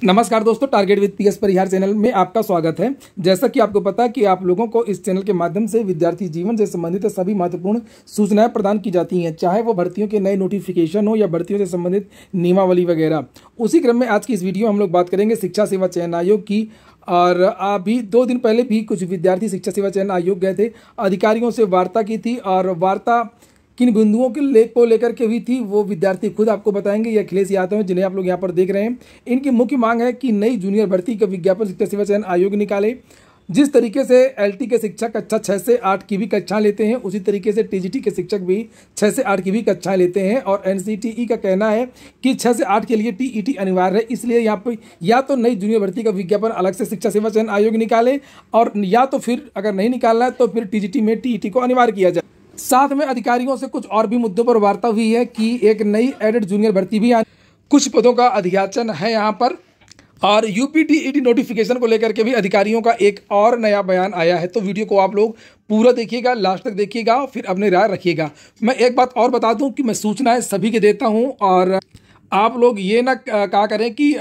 नमस्कार दोस्तों, target with PS Parihar channel में आपका स्वागत है। जैसा कि आपको पता है कि आप लोगों को इस चैनल के माध्यम से विद्यार्थी जीवन से संबंधित सभी महत्वपूर्ण सूचनाएं प्रदान की जाती हैं, चाहे वो भर्तियों के नए नोटिफिकेशन हो या भर्तियों से संबंधित नियमावली वगैरह। उसी क्रम में आज की इस वीडियो में हम लोग बात करेंगे शिक्षा सेवा चयन आयोग की। और अभी 2 दिन पहले भी कुछ विद्यार्थी शिक्षा सेवा चयन आयोग गए थे, अधिकारियों से वार्ता की थी। और वार्ता किन बिंदुओं को लेकर के हुई थी वो विद्यार्थी खुद आपको बताएंगे। ये अखिलेश यादव हैं, जिन्हें आप लोग यहाँ पर देख रहे हैं। इनकी मुख्य मांग है कि नई जूनियर भर्ती का विज्ञापन शिक्षा सेवा चयन आयोग निकाले। जिस तरीके से एलटी के शिक्षक कक्षा 6 से 8 की भी कक्षाएं लेते हैं, उसी तरीके से टीजीटी के शिक्षक भी 6 से 8 की भी कक्षाएं लेते हैं। और एनसीटीई का कहना है कि 6 से 8 के लिए टीईटी अनिवार्य है। इसलिए यहाँ पर या तो नई जूनियर भर्ती का विज्ञापन अलग से शिक्षा सेवा चयन आयोग निकाले, और या तो फिर अगर नहीं निकालना है तो फिर टीजीटी में टीईटी को अनिवार्य किया जाए। साथ में अधिकारियों से कुछ और भी मुद्दों पर वार्ता हुई है कि एक नई एडेड जूनियर भर्ती भी कुछ पदों का अधियाचन है यहाँ पर। और यूपीटीईटी नोटिफिकेशन को लेकर के भी अधिकारियों का एक और नया बयान आया है। तो वीडियो को आप लोग पूरा देखिएगा, लास्ट तक देखिएगा, फिर अपनी राय रखिएगा। मैं एक बात और बता दूं कि मैं सूचनाएं सभी के देता हूं, और आप लोग ये ना कहा करें कि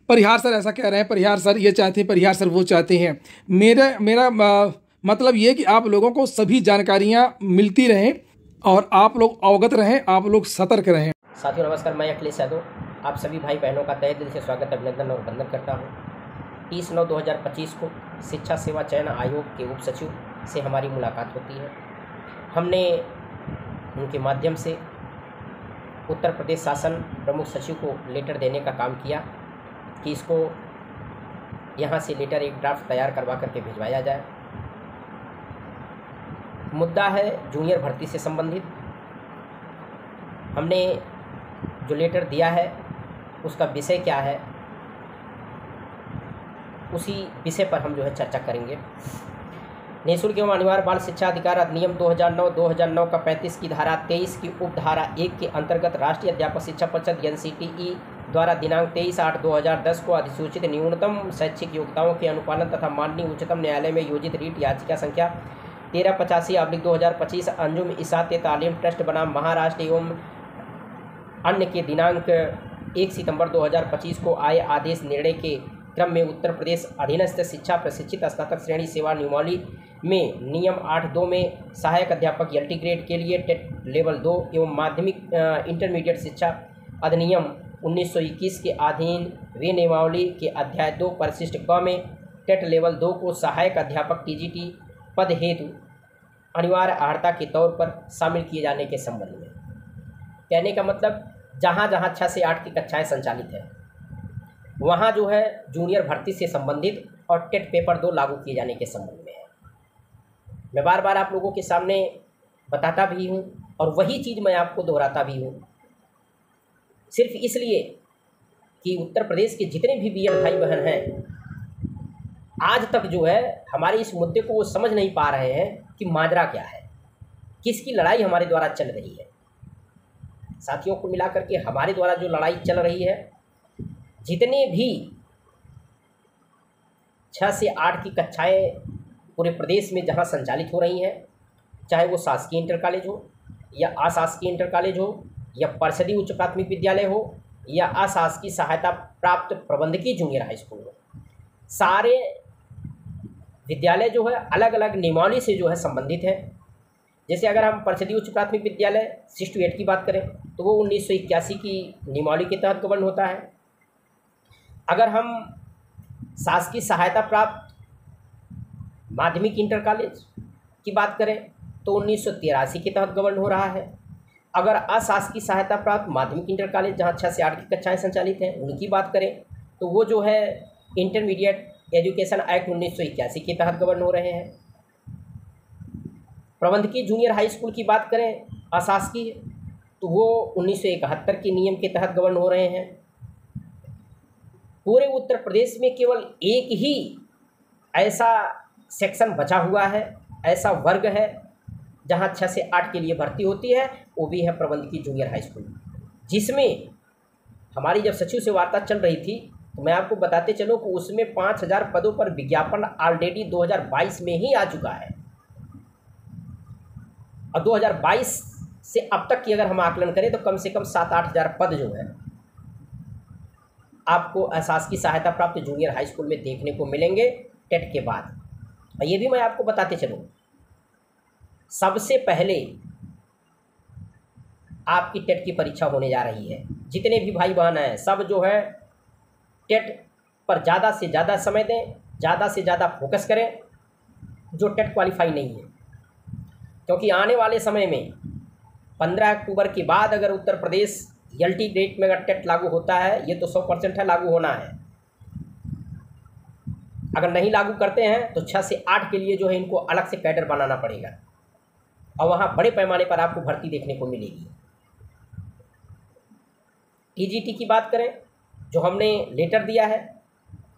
परिहार सर ऐसा कह रहे हैं, परिहार सर ये चाहते हैं, परिहार सर वो चाहते हैं। मेरा मतलब ये कि आप लोगों को सभी जानकारियां मिलती रहें और आप लोग अवगत रहें, आप लोग सतर्क रहें। साथियों नमस्कार, मैं अखिलेश यादव आप सभी भाई बहनों का तहे दिल से स्वागत, अभिनंदन और वंदन करता हूँ। 30/9/2025 को शिक्षा सेवा चयन आयोग के उप सचिव से हमारी मुलाकात होती है। हमने उनके माध्यम से उत्तर प्रदेश शासन प्रमुख सचिव को लेटर देने का काम किया कि इसको यहाँ से लेटर एक ड्राफ्ट तैयार करवा करके भिजवाया जाए। मुद्दा है जूनियर भर्ती से संबंधित। हमने जो लेटर दिया है उसका विषय क्या है, उसी विषय पर हम चर्चा करेंगे। निःशुल्क एवं अनिवार्य बाल शिक्षा अधिकार अधिनियम 2009 का 35 की धारा 23 की उपधारा 1 के अंतर्गत राष्ट्रीय अध्यापक शिक्षा परिषद एनसीटीई द्वारा दिनांक 23/8/2010 को अधिसूचित न्यूनतम शैक्षिक योग्यताओं के अनुपालन तथा माननीय उच्चतम न्यायालय में योजित रीट याचिका संख्या 1385/2025 अंजुम इसात तालीम ट्रस्ट बनाम महाराष्ट्र एवं अन्य के दिनांक 1 सितंबर 2025 को आए आदेश निर्णय के क्रम में उत्तर प्रदेश अधीनस्थ शिक्षा प्रशिक्षित स्नातक श्रेणी सेवा नियमावली में नियम 8(2) में सहायक अध्यापक एलटी ग्रेड के लिए टेट लेवल 2 एवं माध्यमिक इंटरमीडिएट शिक्षा अधिनियम 1921 के अधीन वे नियमावली के अध्याय 2 परिशिष्ट क में टेट लेवल 2 को सहायक अध्यापक टीजीटी पद हेतु अनिवार्य अर्हता के तौर पर शामिल किए जाने के संबंध में। कहने का मतलब जहाँ 6 से 8 की कक्षाएं संचालित हैं वहाँ जूनियर भर्ती से संबंधित और टेट पेपर 2 लागू किए जाने के संबंध में है। मैं बार बार आप लोगों के सामने बताता भी हूँ और वही चीज़ मैं आपको दोहराता भी हूँ, सिर्फ इसलिए कि उत्तर प्रदेश के जितने भी बीएड भाई बहन हैं आज तक हमारे इस मुद्दे को वो समझ नहीं पा रहे हैं कि माजरा क्या है, किसकी लड़ाई हमारे द्वारा चल रही है। साथियों को मिला करके हमारे द्वारा जो लड़ाई चल रही है, जितने भी 6 से 8 की कक्षाएं पूरे प्रदेश में जहां संचालित हो रही हैं, चाहे वो शासकीय इंटर कॉलेज हो या अशासकीय इंटर कॉलेज हो या परिषदीय उच्च प्राथमिक विद्यालय हो या अशासकीय सहायता प्राप्त प्रबंधकीय जूनियर हाई स्कूल हो, सारे विद्यालय अलग अलग नियमावली से संबंधित है। जैसे अगर हम परिषदीय उच्च प्राथमिक विद्यालय 6 to 8 की बात करें तो वो 1981 की नियमावली के तहत गवर्न होता है। अगर हम शासकीय सहायता प्राप्त माध्यमिक इंटर कॉलेज की बात करें तो 1983 के तहत गवर्न हो रहा है। अगर अशासकीय सहायता प्राप्त माध्यमिक इंटर कॉलेज जहाँ 6 से 8 की कक्षाएँ संचालित हैं उनकी बात करें तो वो इंटरमीडिएट एजुकेशन एक्ट 1981 के तहत गवर्न हो रहे हैं। प्रबंधकीय जूनियर हाई स्कूल की बात करें अशासकीय तो वो 1971 के नियम के तहत गवर्न हो रहे हैं। पूरे उत्तर प्रदेश में केवल एक ही ऐसा सेक्शन बचा हुआ है, ऐसा वर्ग है जहां 6 से 8 के लिए भर्ती होती है, वो भी है प्रबंधकीय जूनियर हाई स्कूल, जिसमें हमारी जब सचिव से वार्ता चल रही थी तो मैं आपको बताते चलूँ कि उसमें 5000 पदों पर विज्ञापन ऑलरेडी 2022 में ही आ चुका है। और 2022 से अब तक की अगर हम आकलन करें तो कम से कम 7-8 हज़ार पद आपको शासकीय सहायता प्राप्त जूनियर हाई स्कूल में देखने को मिलेंगे टेट के बाद। और ये भी मैं आपको बताते चलूँ, सबसे पहले आपकी टेट की परीक्षा होने जा रही है। जितने भी भाई बहन हैं सब जो है टेट पर ज़्यादा से ज़्यादा समय दें, ज़्यादा से ज़्यादा फोकस करें जो टेट क्वालिफाई नहीं है, क्योंकि आने वाले समय में 15 अक्टूबर के बाद अगर उत्तर प्रदेश एलटी ग्रेड में अगर टेट लागू होता है, ये तो 100% है लागू होना है। अगर नहीं लागू करते हैं तो 6 से 8 के लिए जो है इनको अलग से कैडर बनाना पड़ेगा और वहाँ बड़े पैमाने पर आपको भर्ती देखने को मिलेगी। टीजीटी की बात करें, जो हमने लेटर दिया है,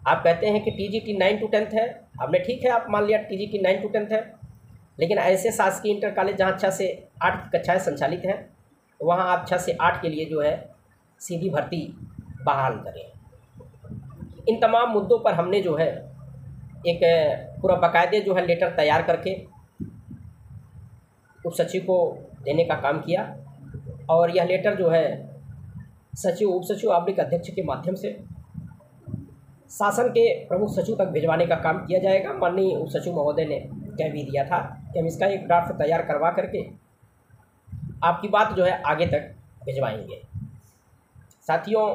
आप कहते हैं कि टीजीटी 9 to 10 है, हमने ठीक है आप मान लिया टीजीटी 9 to 10 है, लेकिन ऐसे शासकीय इंटर कॉलेज जहाँ 6 से 8 की कक्षाएँ संचालित हैं वहाँ आप 6 से 8 के लिए जो है सीधी भर्ती बहाल करें। इन तमाम मुद्दों पर हमने जो है एक पूरा बाकायदे जो है लेटर तैयार करके उप सचिव को देने का काम किया और यह लेटर जो है सचिव, उप सचिव आबलिक अध्यक्ष के माध्यम से शासन के प्रमुख सचिव तक भिजवाने का काम किया जाएगा। माननीय उप सचिव महोदय ने कह भी दिया था कि हम इसका एक ड्राफ्ट तैयार करवा करके आपकी बात जो है आगे तक भिजवाएंगे। साथियों,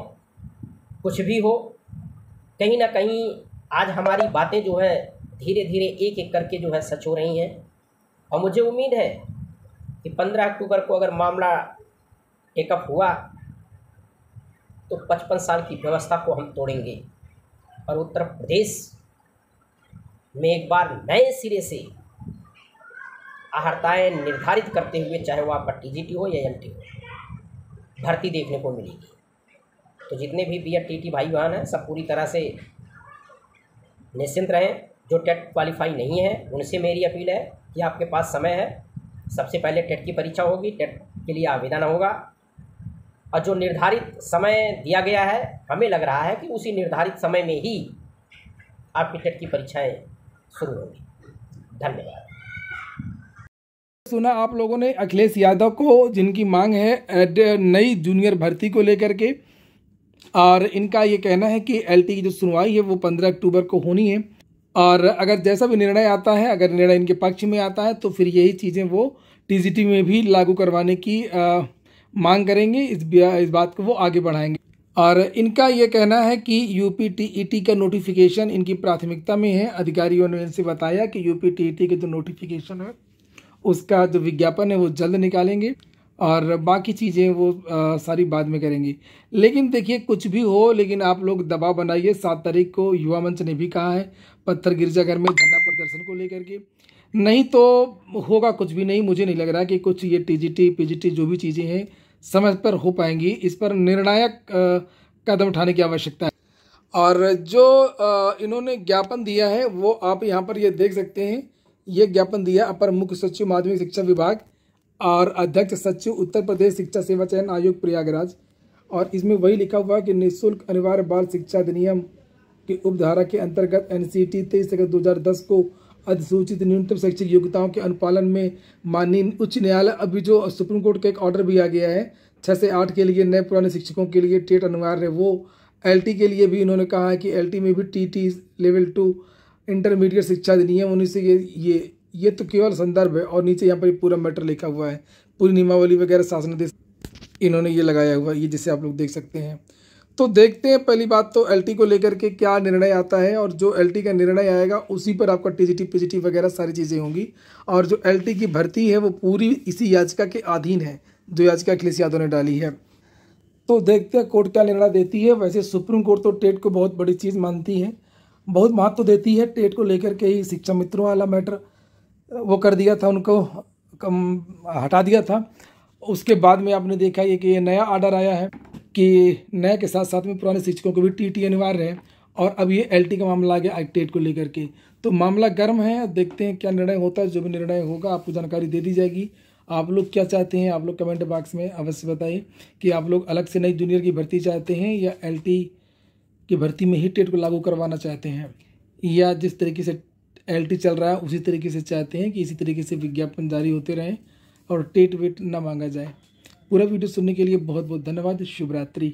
कुछ भी हो, कहीं ना कहीं आज हमारी बातें जो है धीरे धीरे एक एक करके जो है सच हो रही हैं और मुझे उम्मीद है कि 15 अक्टूबर को अगर मामला टेकअप हुआ तो 55 साल की व्यवस्था को हम तोड़ेंगे और उत्तर प्रदेश में एक बार नए सिरे से अहर्ताएँ निर्धारित करते हुए, चाहे वो आपका टीजीटी हो या एलटी हो, भर्ती देखने को मिलेगी। तो जितने भी बीएड टीटी भाई बहन हैं सब पूरी तरह से निश्चिंत रहें। जो टेट क्वालिफाई नहीं है उनसे मेरी अपील है कि आपके पास समय है, सबसे पहले टेट की परीक्षा होगी, टेट के लिए आवेदन होगा और जो निर्धारित समय दिया गया है हमें लग रहा है कि उसी निर्धारित समय में ही आपकी टेट की परीक्षाएं शुरू होंगी। धन्यवाद। सुना आप लोगों ने अखिलेश यादव को, जिनकी मांग है नई जूनियर भर्ती को लेकर के, और इनका ये कहना है कि एलटी की जो सुनवाई है वो 15 अक्टूबर को होनी है और अगर जैसा भी निर्णय आता है, अगर निर्णय इनके पक्ष में आता है तो फिर यही चीज़ें वो टीजीटी में भी लागू करवाने की मांग करेंगे। इस बात को वो आगे बढ़ाएंगे और इनका ये कहना है कि यूपी टीईटी का नोटिफिकेशन इनकी प्राथमिकता में है। अधिकारियों ने इनसे बताया कि यूपी टीईटी के जो नोटिफिकेशन है उसका जो विज्ञापन है वो जल्द निकालेंगे और बाकी चीज़ें वो सारी बाद में करेंगे। लेकिन देखिए, कुछ भी हो, लेकिन आप लोग दबाव बनाइए। 7 तारीख को युवा मंच ने भी कहा है पत्थर गिरजाघर में धरना प्रदर्शन को लेकर के, नहीं तो होगा कुछ भी नहीं। मुझे नहीं लग रहा कि कुछ ये टीजीटी पीजीटी जो भी चीज़ें हैं समय पर हो पाएंगी। इस पर निर्णायक कदम उठाने की आवश्यकता है। और जो इन्होंने ज्ञापन दिया है वो आप यहाँ पर ये देख सकते हैं। ये ज्ञापन दिया अपर मुख्य सचिव माध्यमिक शिक्षा विभाग और अध्यक्ष सचिव उत्तर प्रदेश शिक्षा सेवा चयन आयोग प्रयागराज, और इसमें वही लिखा हुआ है कि निःशुल्क अनिवार्य बाल शिक्षा अधिनियम की उपधारा के अंतर्गत एनसीईटी 23 अगस्त 2010 को अधिसूचित न्यूनतम शैक्षिक योग्यताओं के अनुपालन में माननीय उच्च न्यायालय, अभी जो सुप्रीम कोर्ट का एक ऑर्डर भी आ गया है 6 से 8 के लिए नए पुराने शिक्षकों के लिए टेट अनिवार्य है, वो एलटी के लिए भी इन्होंने कहा है कि एलटी में भी टीटी लेवल 2 इंटरमीडिएट शिक्षा अधिनियम 19 ये तो केवल संदर्भ है और नीचे यहाँ पर पूरा मैटर लिखा हुआ है, पूरी नियमावली वगैरह शासनादेश इन्होंने ये लगाया हुआ है, ये जिसे आप लोग देख सकते हैं। तो देखते हैं पहली बात तो एलटी को लेकर के क्या निर्णय आता है और जो एलटी का निर्णय आएगा उसी पर आपका टीजीटी पीजीटी वगैरह सारी चीज़ें होंगी। और जो एलटी की भर्ती है वो पूरी इसी याचिका के अधीन है जो याचिका अखिलेश यादव ने डाली है। तो देखते हैं कोर्ट क्या निर्णय देती है। वैसे सुप्रीम कोर्ट तो टेट को बहुत बड़ी चीज़ मानती है, बहुत महत्व देती है। टेट को लेकर के ही शिक्षा मित्रों वाला मैटर वो कर दिया था, उनको हटा दिया था। उसके बाद में आपने देखा ये कि ये नया ऑर्डर आया है कि नए के साथ साथ में पुराने शिक्षकों को भी टीटी अनिवार्य है और अब ये एलटी का मामला आ गया टेट को लेकर के। तो मामला गर्म है, देखते हैं क्या निर्णय होता है। जो भी निर्णय होगा आपको जानकारी दे दी जाएगी। आप लोग क्या चाहते हैं, आप लोग कमेंट बॉक्स में अवश्य बताइए कि आप लोग अलग से नई जूनियर की भर्ती चाहते हैं या एलटी की भर्ती में ही टेट को लागू करवाना चाहते हैं, या जिस तरीके से एलटी चल रहा है उसी तरीके से चाहते हैं कि इसी तरीके से विज्ञापन जारी होते रहें और टेट वेट ना मांगा जाए। पूरा वीडियो सुनने के लिए बहुत बहुत धन्यवाद। शुभ रात्रि।